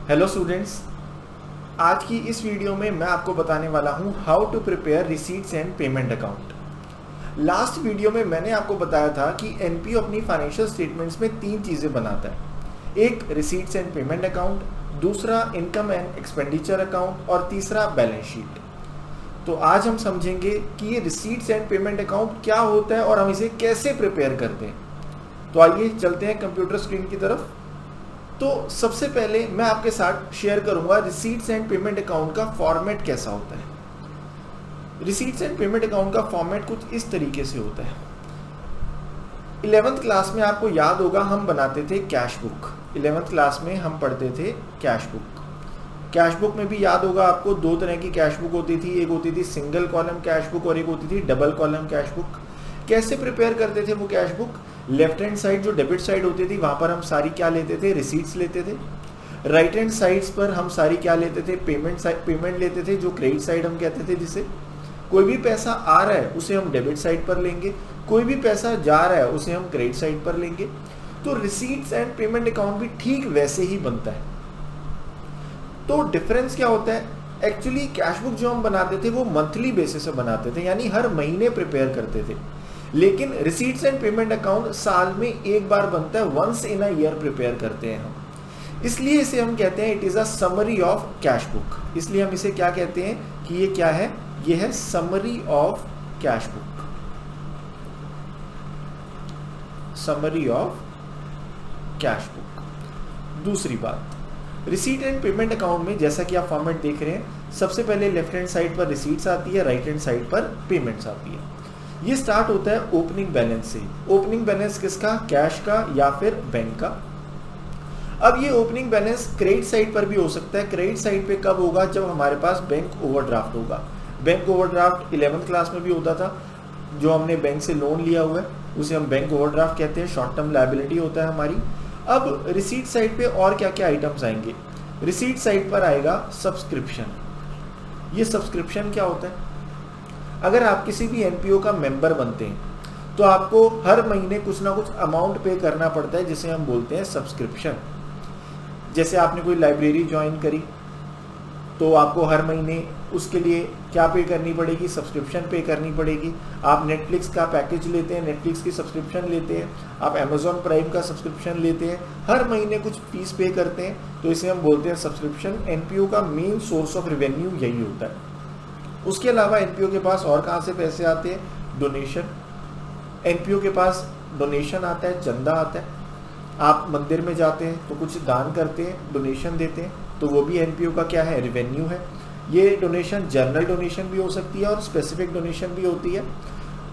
Hello students, आज की इस वीडियो में मैं आपको बताने वाला हूं how to prepare receipts and payment account. Last video में मैंने आपको बताया था कि एनपीओ अपनी फाइनेंशियल स्टेटमेंट्स में 3 चीज़ें बनाता है। एक रिसीट्स एंड पेमेंट अकाउंट, दूसरा इनकम एंड एक्सपेंडिचर अकाउंट और तीसरा बैलेंस शीट। तो आज हम समझेंगे कि ये रिसीट्स एंड पेमेंट अकाउंट क्या होता है और हम इसे कैसे प्रिपेयर करते हैं। तो आइए चलते हैं कंप्यूटर स्क्रीन की तरफ। तो सबसे पहले मैं आपके साथ शेयर करूंगा रिसीट्स एंड पेमेंट अकाउंट का फॉर्मेट कैसा होता है। रिसीट्स एंड पेमेंट अकाउंट का फॉर्मेट कुछ इस तरीके से होता है। 11th क्लास में आपको याद होगा हम बनाते थे कैश बुक। 11th क्लास में हम पढ़ते थे कैश बुक। कैश बुक में भी याद होगा आपको 2 तरह की कैश बुक होती थी। एक होती थी सिंगल कॉलम कैश बुक और एक होती थी डबल कॉलम कैश बुक। कैसे प्रिपेयर करते थे वो cash book? Left hand side जो डेबिट साइड होती थी वहां पर हम सारी क्या लेते थे? रिसीट्स लेते थे। राइट हैंड साइड्स पर हम सारी क्या लेते थे? पेमेंट लेते थे, जो क्रेडिट साइड हम कहते थे। जिसे कोई भी पैसा आ रहा है उसे हम डेबिट साइड पर लेंगे, कोई भी पैसा जा रहा है उसे हम क्रेडिट साइड पर लेंगे। तो रिसीट्स एंड पेमेंट अकाउंट भी ठीक वैसे ही बनता है। तो डिफरेंस क्या होता है? एक्चुअली कैश बुक जो हम बनाते थे वो मंथली बेसिस पे बनाते थे, यानी हर महीने प्रिपेयर करते थे। लेकिन रिसीट्स एंड पेमेंट अकाउंट साल में एक बार बनता है, once in a year prepare करते हैं हम। इसलिए इसे हम कहते हैं it is a summary of cash book. इसलिए हम इसे क्या कहते हैं कि ये क्या है? ये है summary of cash book. Summary of cash book. दूसरी बात, रिसीट एंड पेमेंट अकाउंट में जैसा कि आप फॉर्मेट देख रहे हैं, सबसे पहले लेफ्ट हैंड साइड पर रिसीट्स आती है, राइट हैंड साइड पर पेमेंट्स आती है। ये स्टार्ट होता है ओपनिंग बैलेंस से। ओपनिंग बैलेंस किसका? कैश का या फिर बैंक का। अब ये ओपनिंग बैलेंस क्रेडिट साइड पर भी हो सकता है। क्रेडिट साइड पे कब होगा? जब हमारे पास बैंक ओवरड्राफ्ट होगा। बैंक ओवरड्राफ्ट 11th क्लास में भी होता था। जो हमने बैंक से लोन लिया हुआ है उसे हम बैंक ओवरड्राफ्ट कहते हैं, शॉर्ट टर्म लायबिलिटी होता है हमारी। अब रिसीट साइड पे और क्या क्या आइटम्स आएंगे? रिसीट साइड पर आएगा सब्सक्रिप्शन। ये सब्सक्रिप्शन क्या होता है? अगर आप किसी भी एनपीओ का मेंबर बनते हैं तो आपको हर महीने कुछ ना कुछ अमाउंट पे करना पड़ता है, जिसे हम बोलते हैं सब्सक्रिप्शन। जैसे आपने कोई लाइब्रेरी ज्वाइन करी तो आपको हर महीने उसके लिए क्या पे करनी पड़ेगी? सब्सक्रिप्शन पे करनी पड़ेगी। आप नेटफ्लिक्स का पैकेज लेते हैं, नेटफ्लिक्स की सब्सक्रिप्शन लेते हैं, आप अमेजॉन प्राइम का सब्सक्रिप्शन लेते हैं, हर महीने कुछ फीस पे करते हैं, तो इसे हम बोलते हैं सब्सक्रिप्शन। एनपीओ का मेन सोर्स ऑफ रेवेन्यू यही होता है। उसके अलावा एनपीओ के पास और कहाँ से पैसे आते हैं? डोनेशन। एनपीओ के पास डोनेशन आता है, चंदा आता है। आप मंदिर में जाते हैं तो कुछ दान करते हैं, डोनेशन देते हैं, तो वो भी एनपीओ का क्या है? रेवेन्यू है। ये डोनेशन जनरल डोनेशन भी हो सकती है और स्पेसिफिक डोनेशन भी होती है।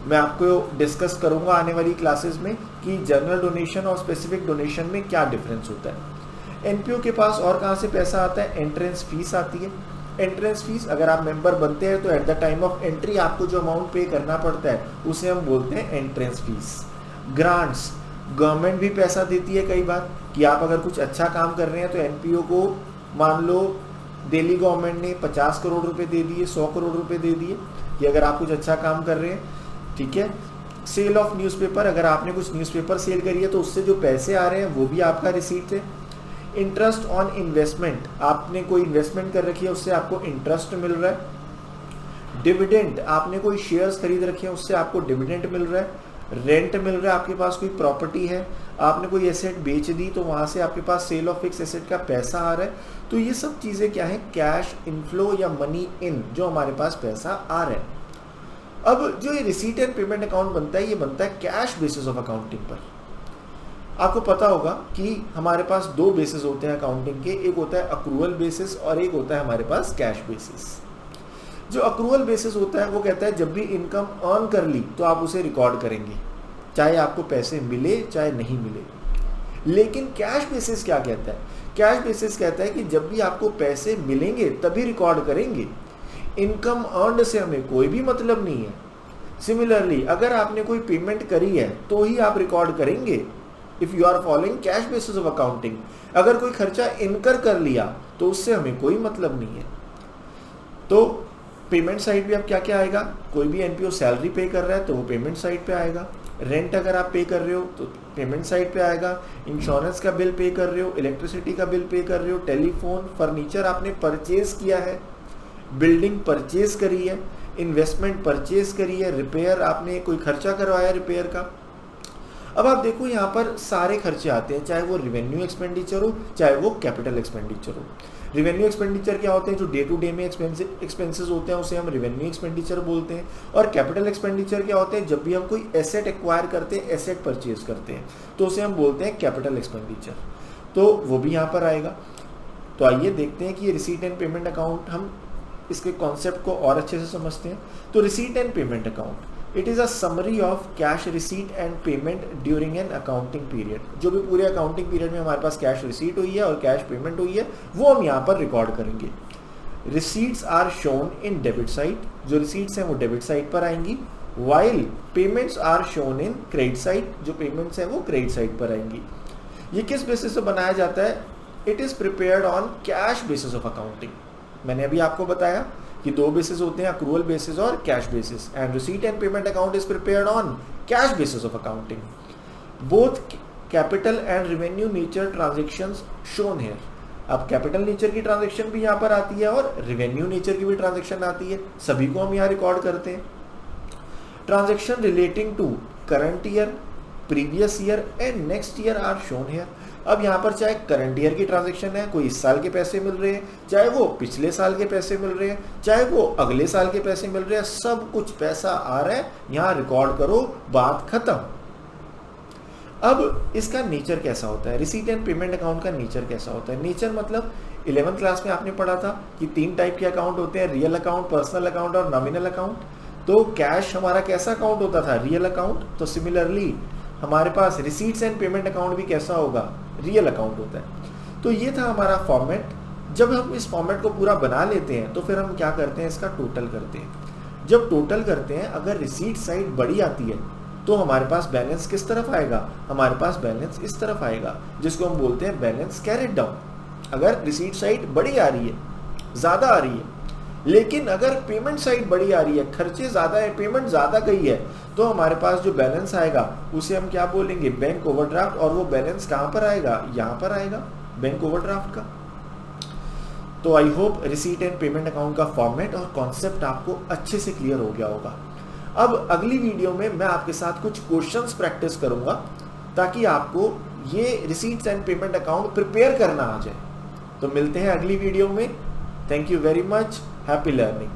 मैं आपको डिस्कस करूंगा आने वाली क्लासेस में कि जनरल डोनेशन और स्पेसिफिक डोनेशन में क्या डिफरेंस होता है। एनपीओ के पास और कहाँ से पैसा आता है? एंट्रेंस फीस आती है। एंट्रेंस फीस, अगर आप मेंबर बनते हैं तो at the time of entry आपको जो अमाउंट पे करना पड़ता है उसे हम बोलते हैं एंट्रेंस फीस। ग्रांट्स, गवर्नमेंट भी पैसा देती है कई बार कि आप अगर कुछ अच्छा काम कर रहे हैं तो एनपीओ को मान लो दिल्ली गवर्नमेंट ने 50 करोड़ रुपए दे दिए, 100 करोड़ रुपए दे दिए कि अगर आप कुछ अच्छा काम कर रहे हैं, ठीक है। सेल ऑफ न्यूज़पेपर, अगर आपने कुछ न्यूज़पेपर सेल करी है तो उससे जो पैसे आ रहे हैं वो भी आपका रिसीट है। इंटरेस्ट ऑन इन्वेस्टमेंट, आपने कोई इन्वेस्टमेंट कर रखी है उससे आपको इंटरेस्ट मिल रहा है। डिविडेंड, आपने कोई शेयर्स खरीद रखे हैं उससे आपको डिविडेंड मिल रहा है। रेंट मिल रहा है, आपके पास कोई प्रॉपर्टी है, आपने कोई एसेट बेच दी तो वहां से आपके पास सेल ऑफ फिक्स एसेट का पैसा आ रहा है। तो ये सब चीजें क्या है? कैश इनफ्लो या मनी इन, जो हमारे पास पैसा आ रहा है। अब जो ये रिसीट एंड पेमेंट अकाउंट बनता है, ये बनता है कैश बेसिस ऑफ अकाउंटिंग पर। आपको पता होगा कि हमारे पास 2 बेसिस होते हैं अकाउंटिंग के, एक होता है अक्रूवल बेसिस और एक होता है हमारे पास कैश बेसिस। जो अक्रूवल बेसिस होता है वो कहता है जब भी इनकम अर्न कर ली तो आप उसे रिकॉर्ड करेंगे, चाहे आपको पैसे मिले चाहे नहीं मिले। लेकिन कैश बेसिस क्या कहता है? कैश बेसिस कहता है कि जब भी आपको पैसे मिलेंगे तभी रिकॉर्ड करेंगे, इनकम अर्न से हमें कोई भी मतलब नहीं है। सिमिलरली अगर आपने कोई पेमेंट करी है तो ही आप रिकॉर्ड करेंगे, if you are following cash basis of accounting. अगर कोई खर्चा इनकर कर लिया तो उससे हमें कोई मतलब नहीं है। तो पेमेंट साइड पे अब क्या क्या आएगा? कोई भी एनपीओ सैलरी पे कर रहा है तो वो पेमेंट साइड पे आएगा। रेंट अगर आप पे कर रहे हो तो पेमेंट साइड पे आएगा, इंश्योरेंस का बिल पे कर रहे हो, इलेक्ट्रिसिटी का बिल पे कर रहे हो, टेलीफोन, फर्नीचर आपने परचेज किया है, बिल्डिंग परचेज करी है, इन्वेस्टमेंट परचेज करी है, रिपेयर आपने कोई खर्चा करवाया रिपेयर का। अब आप देखो यहाँ पर सारे खर्चे आते हैं, चाहे वो रिवेन्यू एक्सपेंडिचर हो चाहे वो कैपिटल एक्सपेंडिचर हो। रिवेन्यू एक्सपेंडिचर क्या होते हैं, जो डे टू डे में एक्सपेंसेस होते हैं उसे हम रिवेन्यू एक्सपेंडिचर बोलते हैं। और कैपिटल एक्सपेंडिचर क्या होते हैं, जब भी हम कोई एसेट एक्वायर करते हैं, एसेट परचेज करते हैं, तो उसे हम बोलते हैं कैपिटल एक्सपेंडिचर। तो वो भी यहाँ पर आएगा। तो आइए देखते हैं कि ये रिसीट एंड पेमेंट अकाउंट, हम इसके कॉन्सेप्ट को और अच्छे से समझते हैं। तो receipt and payment account, it is a summary of cash receipt and payment during an accounting period. जो भी पूरे अकाउंटिंग पीरियड में हमारे पास कैश रिसीट हुई है और कैश पेमेंट हुई है वो हम यहाँ पर रिकॉर्ड करेंगे। Receipts are shown in debit side, जो रिसीट्स हैं वो डेबिट साइड पर आएंगी, while payments are shown in credit side, जो पेमेंट्स हैं वो क्रेडिट साइड पर आएंगी। ये किस बेसिस से बनाया जाता है, it is prepared on cash basis of accounting. मैंने अभी आपको बताया कि दो बेसिस होते हैं, अक्रूवल बेसिस और cash basis, and receipt and payment account is prepared on cash basis of accounting. Both capital and revenue nature transactions shown here. अब कैपिटल नेचर की ट्रांजेक्शन भी यहाँ पर आती है और रेवेन्यू नेचर की भी ट्रांजेक्शन आती है, सभी को हम यहाँ रिकॉर्ड करते हैं। Transaction relating to current year, previous year and next year are shown here. अब यहाँ पर चाहे करंट ईयर की ट्रांजैक्शन है, कोई इस साल के पैसे मिल रहे हैं, चाहे वो पिछले साल के पैसे मिल रहे हैं, चाहे वो अगले साल के पैसे मिल रहे हैं, सब कुछ पैसा आ रहा है, यहाँ रिकॉर्ड करो, बात खत्म। अब इसका नेचर कैसा होता है, रिसीट एंड पेमेंट अकाउंट का नेचर कैसा होता है। नेचर मतलब 11th क्लास में आपने पढ़ा था कि 3 टाइप के अकाउंट होते हैं, रियल अकाउंट, पर्सनल अकाउंट और नॉमिनल अकाउंट। तो कैश हमारा कैसा अकाउंट होता था, रियल अकाउंट। तो सिमिलरली हमारे पास रिसीट्स एंड पेमेंट अकाउंट भी कैसा होगा, रियल अकाउंट होता है। तो ये था हमारा फॉर्मेट। जब हम इस फॉर्मेट को पूरा बना लेते हैं तो फिर हम क्या करते हैं, इसका टोटल करते हैं। जब टोटल करते हैं, अगर रिसीट साइड बड़ी आती है तो हमारे पास बैलेंस किस तरफ आएगा, हमारे पास बैलेंस इस तरफ आएगा, जिसको हम बोलते हैं बैलेंस कैरिड डाउन। अगर रिसीट साइड बड़ी आ रही है, ज़्यादा आ रही है, लेकिन अगर पेमेंट साइड बड़ी आ रही है, खर्चे ज़्यादा है, पेमेंट ज़्यादा गई है, तो हमारे पास जो बैलेंस आएगा उसे हम क्या बोलेंगे, बैंक ओवरड्राफ्ट। और वो बैलेंस कहाँ पर आएगा, यहाँ पर आएगा, बैंक ओवरड्राफ्ट का। तो I hope receipt and payment account का फॉर्मेट और कॉन्सेप्ट आपको अच्छे से क्लियर हो गया होगा। अब अगली वीडियो में मैं आपके साथ कुछ क्वेश्चंस प्रैक्टिस करूंगा ताकि आपको ये receipts and payment account prepare करना आ जाए। तो मिलते हैं अगली वीडियो में। Thank you very much, happy learning.